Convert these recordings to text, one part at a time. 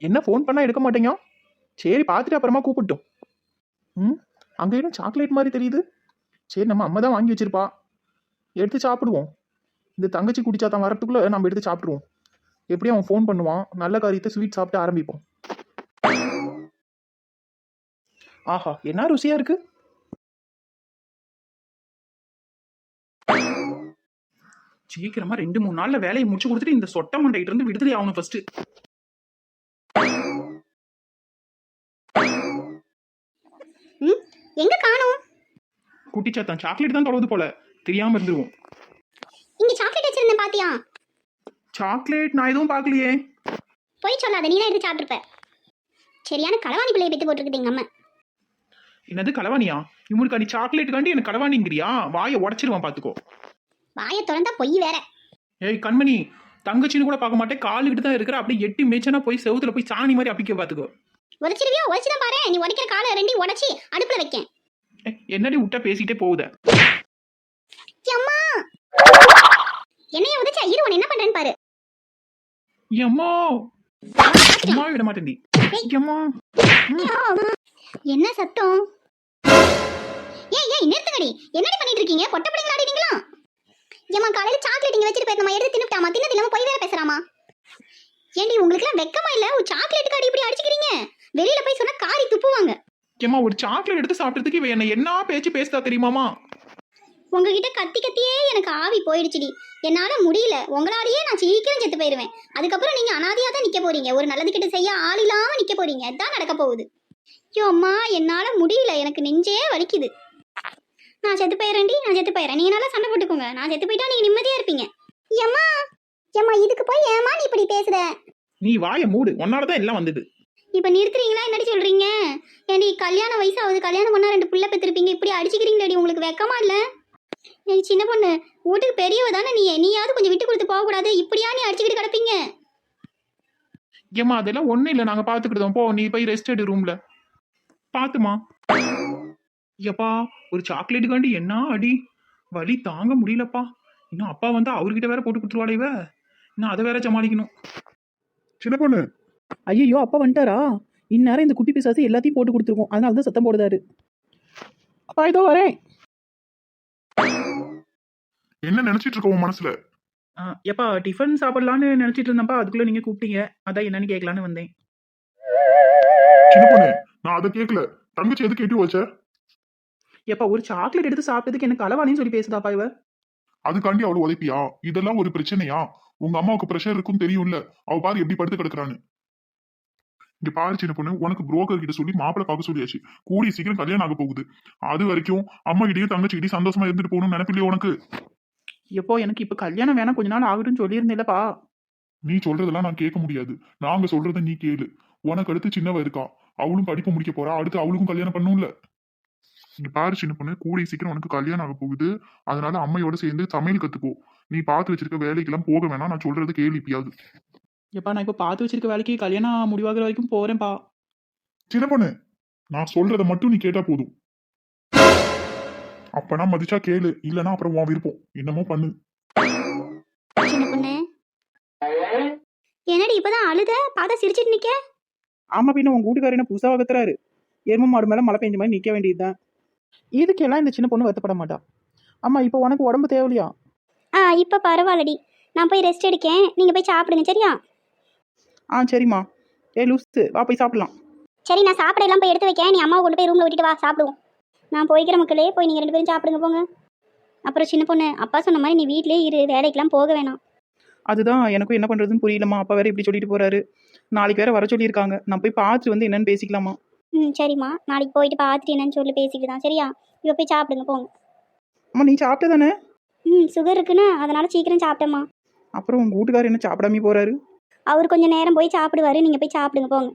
என்ன ஃபோன் பண்ணால் எடுக்க மாட்டேங்க? சரி பார்த்துட்டு அப்புறமா கூப்பிட்டோம். அங்கே என்ன சாக்லேட் மாதிரி தெரியுது. சரி நம்ம அம்மா தான் வாங்கி வச்சிருப்பா, எடுத்து சாப்பிடுவோம். இந்த தங்கச்சி குடிச்சா தான் வரத்துக்குள்ளே நம்ம எடுத்து சாப்பிட்ருவோம். எப்படியும் அவன் ஃபோன் பண்ணுவான், நல்ல காரியத்தை ஸ்வீட் சாப்பிட்டு ஆரம்பிப்போம். ஆஹா என்ன ருசியாக இருக்கு. சீக்கிரமா 2-3 நாள்ல வேலையை முடிச்சு கொடுத்துட்டு இந்த சொட்ட மண்டைகிட்ட இருந்து விடுதலை ஆகணும் ஃபர்ஸ்ட். எங்க காணோம்? குட்டிச்சாத்தான் சாக்லேட் தான் தொலைவது போல, தெரியாம இருந்துருவோம். இங்க சாக்லேட் வச்சிருந்தேன் பாத்தியா? சாக்லேட் நான் எதுவும் பார்க்கலையே. போய் சொல்லாத, நீ தான் எடுத்து சாப்பிட்டுருப்ப. சரியான களவாணி பிள்ளையை பெத்து போட்டுருக்குது எங்க அம்மா. என்னது களவாணியா? இவனுக்கு நீ சாக்லேட் காண்டி எனக்கு களவாணிங்கிறியா? வாயை உடச்சிருவான் பாத்துக்கோ. வாயை திறந்தா பொய் வேற. ஏய் கண்மணி, தங்கச்சின்னு கூட பார்க்க மாட்டேன், காலுக்கிட்டு தான் இருக்கிற. அப்படியே எட்டி மேய்ச்சனா போய் செவுத்துல போய் சாணி மாதிரி அப்பிக்க பாத்துக்கோ. உடைச்சிருவியோ? உடைச்சுதான் பாரு. நீ உடைக்கிற காலை ரெண்டையும் உடைச்சி அடுப்புல வைக்க. என்னடி விட்டா பேசிட்டே போகுத. அம்மா என்னைய உடைச்சா இருவன் என்ன பண்றேன்னு பாரு. அம்மா அம்மா விட மாட்டேன்டி. அம்மா என்ன சத்தம்? ஏய் நிறுத்துங்கடி. என்னடி பண்ணிட்டு இருக்கீங்க? பொட்ட பிள்ளைங்க ஆடிட்டீங்களா? ஏமா காலையில சாக்லேட் இங்க வச்சிட்டு போய் நம்ம எடுத்து தின்னுட்டாமா. தின்னது இல்லாம போய் வேற பேசுறாமா? ஏண்டி உங்களுக்கு எல்லாம் வெக்கமா இல்ல? ஒரு சாக்லேட் காடி இப்படி அடிச்சுக்கிறீங்க. வெளியில போய் சொன்னா காரி துப்புவாங்க. ஏமா ஒரு சாக்லேட் எடுத்து சாப்பிட்டதுக்கு இவ என்ன பேச்சு பேசுதா தெரியுமாமா? உங்ககிட்ட கத்தி கத்தியே எனக்கு ஆவி போயிடுச்சுடி. என்னால முடியல. உங்களாலேயே நான் சீக்கிரம் செத்து போயிருவேன். அதுக்கப்புறம் நீங்க அனாதையா தான் நிக்க போறீங்க. ஒரு நல்லது கிட்ட செய்ய ஆள் இல்லாம நிக்க போறீங்க. அதான் நடக்க போகுது. ஐயோ அம்மா என்னால முடியல. எனக்கு நெஞ்சே வலிக்குது. நான் செத்து போயிடறேன்டி. நான் செத்து போயிடறேன். நீங்க நல்லா சண்டை போட்டுக்கோங்க. நான் செத்து போயிட்டா நீங்க நிம்மதியா இருப்பீங்க. ஏம்மா ஏம்மா இதுக்கு போய் ஏமா நீ இப்படி பேசுற? நீ வாயை மூடு, உன்னாலதான் எல்லாம் வந்தது. இப்ப நிறுத்துறீங்களா? என்னடி சொல்றீங்க? ஏண்டி கல்யாண வயசாகுது, கல்யாணம் பண்ணா 2 பிள்ளை பெற்றிருப்பீங்க, இப்படி அடிச்சுக்கிறீங்களேடி. உங்களுக்கு வெக்கமா இல்ல? ஏய் சின்ன பொண்ணு, வீட்டுக்கு பெரியவ தானே நீயாவது கொஞ்சம் விட்டு கொடுத்து போக கூடாது? இப்படியா நீ அடிச்சுக்கிட்டு கிடப்பீங்க? ஏமா அதெல்லாம் ஒண்ணும் இல்ல, நாங்க பாத்துக்கிட்டோம். போ நீ போய் ரெஸ்ட் எடு ரூம்ல. பாத்துமா. எப்பா ஒரு சாக்லேட் காண்டி என்ன அடி, வலி தாங்க முடியலப்பா. இன்னும் அப்பா வந்து அவர்கிட்ட வேற போட்டு கொடுத்துருவாளே இவ. இன்னும் அதை வேற சமாளிக்கணும். சின்ன பொண்ணு. ஐயோ அப்பா வந்துட்டாரா? இந்நேரம் இந்த குட்டி பிசாசு எல்லாத்தையும் போட்டு கொடுத்துருக்கோம். அதனால தான் சத்தம் போடுதாரு. அப்பா இதோ வரேன். என்ன நினைச்சிட்டு இருக்க உன் மனசுல? எப்பா டிஃபன் சாப்பிடலான்னு நினைச்சிட்டு இருந்தப்பா, அதுக்குள்ள நீங்க கூப்பிட்டீங்க, அதான் என்னன்னு கேட்கலான்னு வந்தேன். சின்ன பொண்ணு, நான் அதை கேட்கல. தங்கச்சி எது கேட்டு வச்ச? எப்பா ஒரு சாக்லேட் எடுத்து சாப்பிட்டதுக்கு எனக்கு அளவானின்னு சொல்லி பேசுதாப்பா இவ. அதுக்காண்டி அவளை உதைப்பியா? இதெல்லாம் ஒரு பிரச்சனையா? உங்க அம்மாவுக்கு பிரஷர் இருக்குன்னு தெரியும்ல. அவ பாரு எப்படி படுத்து கிடக்குறான்னு. இங்க பாரு சின்ன பொண்ணு, உனக்கு புரோக்கர் கிட்ட சொல்லி மாப்பிளை பார்க்க சொல்லியாச்சு. கூடிய சீக்கிரம் கல்யாணம் ஆக போகுது. அது வரைக்கும் அம்மா கிட்டயும் தங்கச்சி கிட்டயும் சந்தோஷமா இருந்துட்டு போகணும்னு நினைப்பில்லையே உனக்கு? எப்போ எனக்கு இப்ப கல்யாணம் வேணா, கொஞ்ச நாள் ஆகுதுன்னு சொல்லியிருந்தேன்லப்பா. நீ சொல்றதெல்லாம் நான் கேட்க முடியாது. நாங்க சொல்றத நீ கேளு. உனக்கு அடுத்து சின்னவ இருக்கா, அவளும் படிப்பு முடிக்க போறா. அடுத்து அவளுக்கும் கல்யாணம் பண்ணும்ல. இங்க பாரு சின்ன பொண்ணு, கூடிய சீக்கிரம் உனக்கு கல்யாணம் ஆக போகுது. அதனால அம்மையோட சேர்ந்து சமையல் கத்துக்கோ. நீ பார்த்து வச்சிருக்க வேலைக்கெல்லாம் போக வேணாம். நான் சொல்றது கேள்வி இப்பயாவது. எப்பா நான் இப்ப பார்த்து வச்சிருக்க வேலைக்கு கல்யாணம் முடிவாகிற வரைக்கும் போறேன்ப்பா. சின்ன பொண்ணு, நான் சொல்றத மட்டும் நீ கேட்டா போதும். அப்பனா மதிச்சா கேளு, இல்லனா அப்புறம் உன் விருப்பம். என்னமோ பண்ணு. சின்ன பொண்ணு என்னடி இப்பதான் அழுத? பார்த்தா சிரிச்சிட்டு நிக்க. ஆமா பின்ன உங்க வீட்டுக்காரர் என்ன புதுசா வளர்த்துறாரு? எரும மாடு மேல மழை பெஞ்ச மாதிரி நிக்க வேண்டியதுதான். இதுக்கெல்லாம் இந்த சின்ன பொண்ணு வருத்தப்பட மாட்டா. அம்மா இப்போ உனக்கு உடம்பு தேவையா? இப்ப பரவாயில்லடி. நான் போய் ரெஸ்ட் எடுக்கேன். நீங்க போய் சாப்பிடுங்க சரியா? சரிம்மா. லூசு வா போய் சாப்பிடலாம். சரி நான் சாப்பிட எல்லாம் போய் எடுத்து வைக்கேன். நீ அம்மாவை கொண்டு போய் ரூம்ல விட்டுட்டு வா, சாப்பிடுவோம். நான் போய்க்கிற மக்களே, போய் நீங்க 2 பேரும் சாப்பிடுங்க போங்க. அப்புறம் சின்ன பொண்ணு, அப்பா சொன்ன மாதிரி நீ வீட்லயே இரு, வேலைக்கெல்லாம் போக வேணாம். அதுதான் எனக்கும் என்ன பண்றதுன்னு புரியலம்மா. அப்பா வேற இப்படி சொல்லிட்டு போறாரு. நாளைக்கு வேற வர சொல்லியிருக்காங்க. நான் போய் பார்த்துட்டு வந்து என்னன்னு பேசிக்கலாமா? சரிம்மா, நாளைக்கு போயிட்டு பார்த்துட்டு என்னன்னு சொல்லி பேசிக்கிட்டு சரியா? இப்போ போய் சாப்பிடுங்க போங்க. அம்மா நீ சாப்பிட்ட தானே? சுகர் இருக்குன்னு அதனால சீக்கிரம் சாப்பிட்டேம்மா. அப்புறம் உங்க வீட்டுக்காரர் என்ன சாப்பிடாம போறாரு? அவர் கொஞ்சம் நேரம் போய் சாப்பிடுவாரு. நீங்க போய் சாப்பிடுங்க போங்க.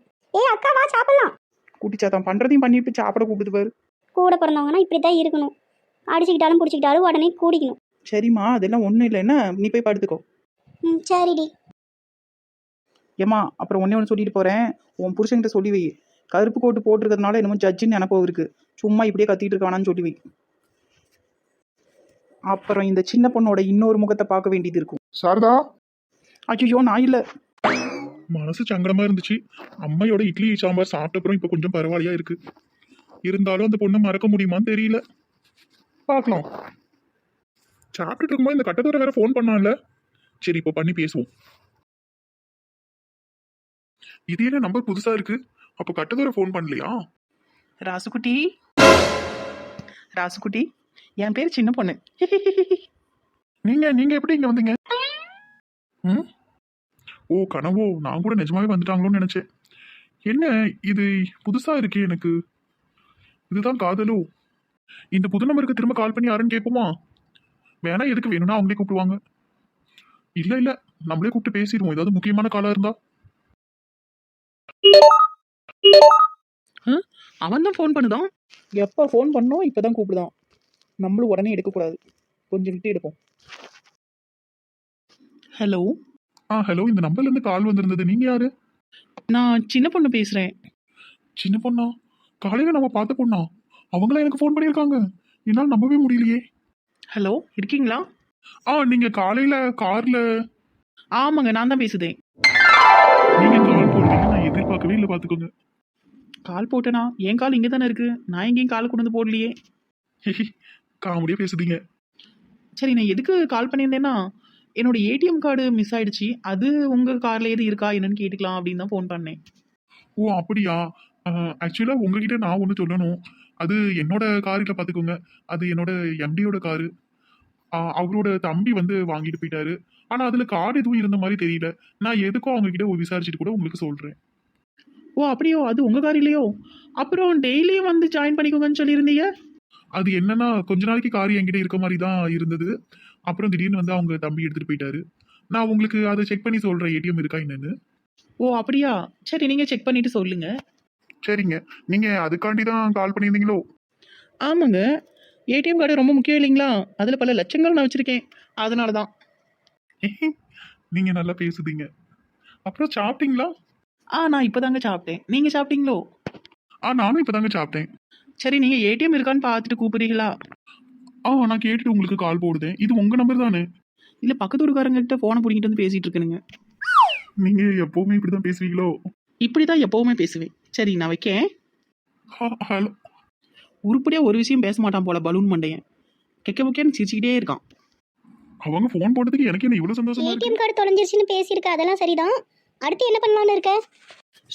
அக்கா வா சாப்பிடலாம். குட்டிச்சாத்தான் பண்றதையும் பண்ணிட்டு சாப்பிட கூப்பிட்டு பாரு. கூட பிறந்தவங்கன்னா இப்படித்தான் இருக்கணும். அடிச்சுக்கிட்டாலும் பிடிச்சிக்கிட்டாலும் உடனே கூடிக்கணும். சரிம்மா அதெல்லாம் ஒன்றும் இல்லை. என்ன நீ போய் படுத்துக்கோ. சரிடி. ஏம்மா அப்புறம் ஒன்று சொல்லிட்டு போகிறேன். உன் புருஷன்கிட்ட சொல்லி வை. கருப்பு கோட்டு போட்டிருக்கிறதுனால என்னமோ ஜட்ஜின்னு நினப்போ இருக்கு. சும்மா இப்படியே கத்திட்டு இருக்கானான்னு சொல்லி வை. அப்புறம் இந்த சின்ன பொண்ணோட இன்னொரு முகத்தை பார்க்க வேண்டியது இருக்கும். சாரதா. ஐயோ நான் இல்லை. மனசு சங்கடமா இருந்துச்சு. அம்மையோட இட்லி சாம்பார் சாப்பிட்ட அப்புறம் இப்ப கொஞ்சம் பரவாயில்லையா இருக்கு. இருந்தாலும் அந்த பொண்ணை மறக்க முடியுமான்னு தெரியல. பார்க்கலாம். சாப்பிட்டுட்டு இருக்கும்போது இந்த கட்டத்தோட வேற ஃபோன் பண்ணான்ல. சரி இப்போ பண்ணி பேசுவோம். இது என்ன நம்பர் புதுசா இருக்கு? அப்போ கட்டத்தோட ஃபோன் பண்ணலையா? ராசுக்குட்டி, ராசுக்குட்டி, என் பேர் சின்ன பொண்ணு. நீங்க எப்படி இங்க வந்தீங்க? ம்? ஓ கனவோ, நான் கூட நிஜமாவே வந்துட்டாங்களோன்னு நினைச்சேன். என்ன இது புதுசா இருக்கே எனக்கு. இதுதான் காதலோ? இந்த புது நம்பருக்கு திரும்ப கால் பண்ணி யாருன்னு கேட்போமா? வேணா, எதுக்கு வேணும்னா அவங்களே கூப்பிடுவாங்க. இல்ல நம்மளே கூப்பிட்டு பேசிடுவோம், ஏதாவது முக்கியமான காலா இருந்தா. அவன் தான் ஃபோன் பண்ணுதான். எப்போ ஃபோன் பண்ணோம் இப்போதான் கூப்பிடுதான். நம்மளும் உடனே எடுக்கக்கூடாது, கொஞ்சம் விட்டு எடுப்போம். ஹலோ, ஹலோ, இந்த நம்பர்ல இருந்து கால் வந்திருந்தது. நீங்க யாரு? நான் சின்ன பொண்ணு பேசுகிறேன். சின்ன பொண்ணா? காலையில நம்ம பார்த்த பொண்ணா? அவங்களா எனக்கு ஃபோன் பண்ணியிருக்காங்க. என்னால் நம்பவே முடியலையே. ஹலோ, இருக்கீங்களா? நீங்க காலையில கார்ல ஆமாங்க, நான் தான் பேசுதேன். நீங்க கால் போட்டீங்க, நான் எதிர்பார்க்கவே இல்லை, பார்த்துக்கோங்க. கால் போட்டேனா? என் கால் இங்கே தானே இருக்குது, நான் எங்கேயும் கால் கொண்டு வந்து போடலையே. காமெடியா பேசுதீங்க. சரி, நான் எதுக்கு கால் பண்ணியிருந்தேன்னா, என்னோட ஏடிஎம் கார்டு மிஸ் ஆயிடுச்சு. அது உங்கள் காரில் எது இருக்கா என்னன்னு கேட்டுக்கலாம் அப்படின்னு தான் ஃபோன் பண்ணேன். ஓ அப்படியா? ஆக்சுவலா உங்ககிட்ட நான் ஒன்று சொல்லணும். அது என்னோட காரில் பார்த்துக்கோங்க. அது என்னோட எம்டியோட காரு. அவரோட தம்பி வந்து வாங்கிட்டு போயிட்டாரு. ஆனா அதுல கார்டு எதுவும் இருந்த மாதிரி தெரியல. நான் எதுக்கும் அவங்க கிட்ட விசாரிச்சுட்டு கூட உங்களுக்கு சொல்றேன். ஓ அப்படியோ, அது உங்கள் கார் இல்லையோ? அப்புறம் டெய்லியும் வந்து ஜாயின் பண்ணிக்கோங்கன்னு சொல்லியிருந்தீங்க. அது என்னன்னா, கொஞ்ச நாளைக்கு கார் என்கிட்ட இருக்க மாதிரி தான் இருந்தது. அப்புறம் திடீர்னு வந்து அவங்க தம்பி எடுத்துட்டு போயிட்டாரு. நான் உங்களுக்கு அதை செக் பண்ணி சொல்றேன், ஏடிஎம் இருக்கா என்னன்னு. ஓ அப்படியா? சரி, நீங்கள் செக் பண்ணிவிட்டு சொல்லுங்கள். சரிங்க. நீங்க அதுக்காண்டி தான் கால் பண்ணியிருந்தீங்களோ? ஆமாங்க, ஏடிஎம் கார்டு ரொம்ப முக்கியம் இல்லைங்களா? அதில் பல லட்சங்கள் நான் வச்சுருக்கேன், அதனால தான். நீங்க நல்லா பேசுதீங்க. அப்புறம் சாப்பிட்டீங்களா? நான் இப்போ தாங்க சாப்பிட்டேன். நீங்கள் சாப்பிட்டீங்களோ? நானும் இப்பதாங்க சாப்பிட்டேன். சரி, நீங்கள் ஏடிஎம் இருக்கான்னு பார்த்துட்டு கூப்பிடுறீங்களா? நான் கேட்டுட்டு உங்களுக்கு கால் போடுதேன். இது உங்க நம்பர் தானே? இல்லை, பக்கத்து ஊருக்காரங்கள்ட்ட ஃபோனை பிடிக்கிட்டு வந்து பேசிகிட்டு இருக்கணுங்க. நீங்க எப்பவுமே இப்படிதான் பேசுவீங்களோ? இப்படி தான் எப்போவுமே பேசுவேன். சரி, நான் வைக்கேன். ஹலோ. உருப்படியாக ஒரு விஷயம் பேச மாட்டான் போல பலூன் மண்டையன். கெக்க முக்கியன்னு சிரிச்சுக்கிட்டே இருக்கான். அவங்க ஃபோன் போட்டதுக்கு எனக்கு என்ன இவ்வளவு சந்தோஷமா இருக்கு? ஏடிஎம் கார்டு தொலைஞ்சிருச்சுன்னு பேசியிருக்க, அதெல்லாம் சரிதான். அடுத்து என்ன பண்ணலான்னு இருக்க?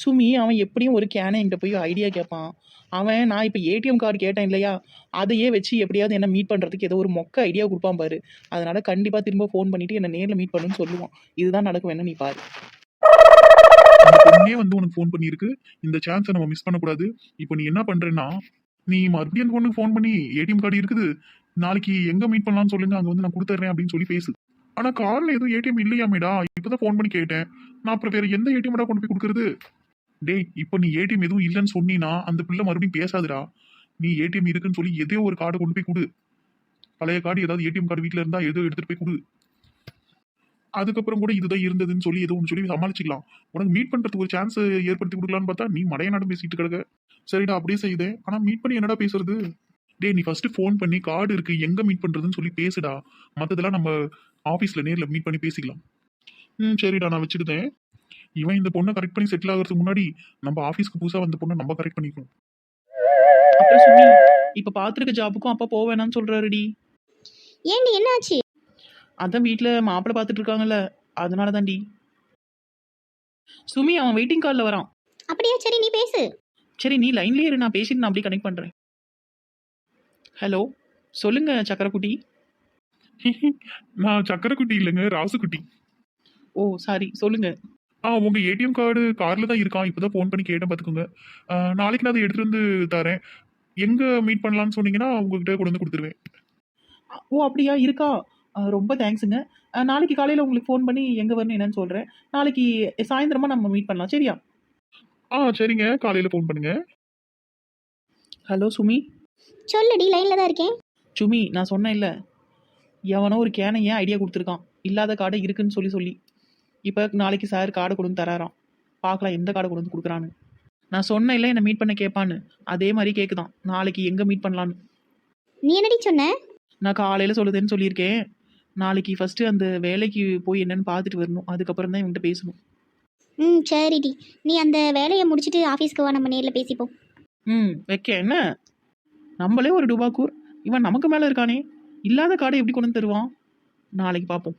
சுமி, அவன் எப்படியும் ஒரு கேனை என்கிட்ட போய் ஐடியா கேட்பான். அவன் நான் இப்போ ஏடிஎம் கார்டு கேட்டேன் இல்லையா, அதையே வச்சு எப்படியாவது என்ன மீட் பண்ணுறதுக்கு ஏதோ ஒரு மொக்க ஐடியா கொடுப்பான் பாரு. அதனால கண்டிப்பாக திரும்ப ஃபோன் பண்ணிவிட்டு என்னை நேரில் மீட் பண்ணுன்னு சொல்லுவான். இதுதான் நடக்கும், வேணும் நீ பாரு. அந்த பொண்ணே வந்து உனக்கு ஃபோன் பண்ணியிருக்கு. இந்த சான்ஸை நம்ம மிஸ் பண்ணக்கூடாது. இப்போ நீ என்ன பண்றேன்னா, நீ மறுபடியும் அந்த பொண்ணுக்கு ஃபோன் பண்ணி ஏடிஎம் கார்டு இருக்குது, நாளைக்கு எங்க மீட் பண்ணலாம்னு சொல்லுங்க, அங்க வந்து நான் கொடுத்துட்றேன் அப்படின்னு சொல்லி பேசு. ஆனா கார்ல எதுவும் ஏடிஎம் இல்லையாமேடா, இப்பதான் ஃபோன் பண்ணி கேட்டேன். நான் அப்புறம் வேற எந்த ஏடிஎம் கொண்டு போய் கொடுக்கறது? டேய், இப்போ நீ ஏடிஎம் எதுவும் இல்லைன்னு சொன்னீனா அந்த பிள்ளை மறுபடியும் பேசாதுடா. நீ ஏடிஎம் இருக்குன்னு சொல்லி எதையோ ஒரு கார்டு கொண்டு போய் கொடு. பழைய கார்டு, ஏதாவது ஏடிஎம் கார்டு வீட்டில் இருந்தா ஏதோ எடுத்துட்டு போய் கொடு. அதுக்கப்புறம் கூட இதுதான் இருந்ததுன்னு சொல்லி ஏதோ ஒன்று சொல்லி சமாளிச்சுக்கலாம். உனக்கு மீட் பண்றதுக்கு ஒரு சான்ஸ் ஏற்படுத்தி கொடுக்கலான்னு பார்த்தா நீ மடைய நாடும் பேசிட்டு கிடக்க. சரிடா, அப்படியே செய்தேன். ஆனா மீட் பண்ணி என்னடா பேசுறது? டேய், நீ ஃபர்ஸ்ட் ஃபோன் பண்ணி கார்டு இருக்கு எங்க மீட் பண்றதுன்னு சொல்லி பேசுடா. மத்ததெல்லாம் நம்ம ஆஃபீஸ்ல நேர்ல மீட் பண்ணி பேசிக்கலாம். சரிடா, நான் வச்சுக்கிட்டேன். இவன் இந்த பொண்ணை கரெக்ட் பண்ணி செட்டில் ஆகிறதுக்கு முன்னாடி நம்ம ஆஃபீஸ்க்கு புதுசாக வந்த பொண்ணை நம்ம கரெக்ட் பண்ணிக்கணும். அப்புறம் சுமி, இப்போ பார்த்துருக்க ஜாபுக்கும் அப்பா போக வேணாம்னு சொல்கிறாருடி. ஏண்டி, என்ன ஆச்சு? அதான் வீட்டில் மாப்பிள்ளை பார்த்துட்டு இருக்காங்கல்ல, அதனால தான்டி. சுமி, அவன் வெயிட்டிங் காலில் வரான். அப்படியா? சரி, நீ பேசு. சரி, நீ லைன்லேயே இரு, நான் பேசிட்டு நான் அப்படியே கனெக்ட் பண்ணுறேன். ஹலோ, சொல்லுங்க சக்கரக்குட்டி. நான் சக்கரக்குட்டி இல்லைங்க, ராசுக்குட்டி. ஓ சாரி, சொல்லுங்க. உங்க ஏடிஎம் கார்டு கார்ல தான் இருக்கான். இப்பதான் ஃபோன் பண்ணி கேட்டேன், பார்த்துக்கோங்க. நாளைக்கு நான் அதை எடுத்துட்டு வந்து தரேன். எங்க மீட் பண்ணலாம்னு சொன்னீங்கன்னா உங்ககிட்ட கொண்டு வந்து கொடுத்துருவேன். ஓ அப்படியா, இருக்கா? ரொம்ப தேங்க்ஸுங்க. நாளைக்கு காலையில் உங்களுக்கு ஃபோன் பண்ணி எங்கே வரணும் என்னன்னு சொல்கிறேன். நாளைக்கு சாயந்தரமாக நம்ம மீட் பண்ணலாம், சரியா? சரிங்க, காலையில ஃபோன் பண்ணுங்க. ஹலோ சுமி. சொல்லுடி, லைன்ல தான் இருக்கேன். சுமி, நான் சொன்னேன் இல்லை, எவனோ ஒரு கேனை ஏன் ஐடியா கொடுத்துருக்கான், இல்லாத கார்டை இருக்குன்னு சொல்லி இப்போ நாளைக்கு சார் கார்டை கொண்டு வந்து தராராம். பார்க்கலாம் எந்த கார்டை கொண்டு வந்து கொடுக்குறான்னு. நான் சொன்னேன் இல்லை என்னை மீட் பண்ண கேட்பான்னு, அதே மாதிரி கேட்குதான் நாளைக்கு எங்கே மீட் பண்ணலான்னு. நீ என்னடி சொன்ன? நான் காலையில் சொல்லுதேன்னு சொல்லியிருக்கேன். நாளைக்கு ஃபஸ்ட்டு அந்த வேலைக்கு போய் என்னென்னு பார்த்துட்டு வரணும், அதுக்கப்புறம் தான் இவன்கிட்ட பேசணும். ம் சரிடி, நீ அந்த வேலையை முடிச்சுட்டு ஆஃபீஸ்க்கு வா, நம்ம நேரில் பேசிப்போம். வைக்க என்ன, நம்மளே ஒரு டுபாக்கூர், இவன் நமக்கு மேலே இருக்கானே, இல்லாத காடை எப்படி கொண்டு வந்து தருவான்? நாளைக்கு பார்ப்போம்.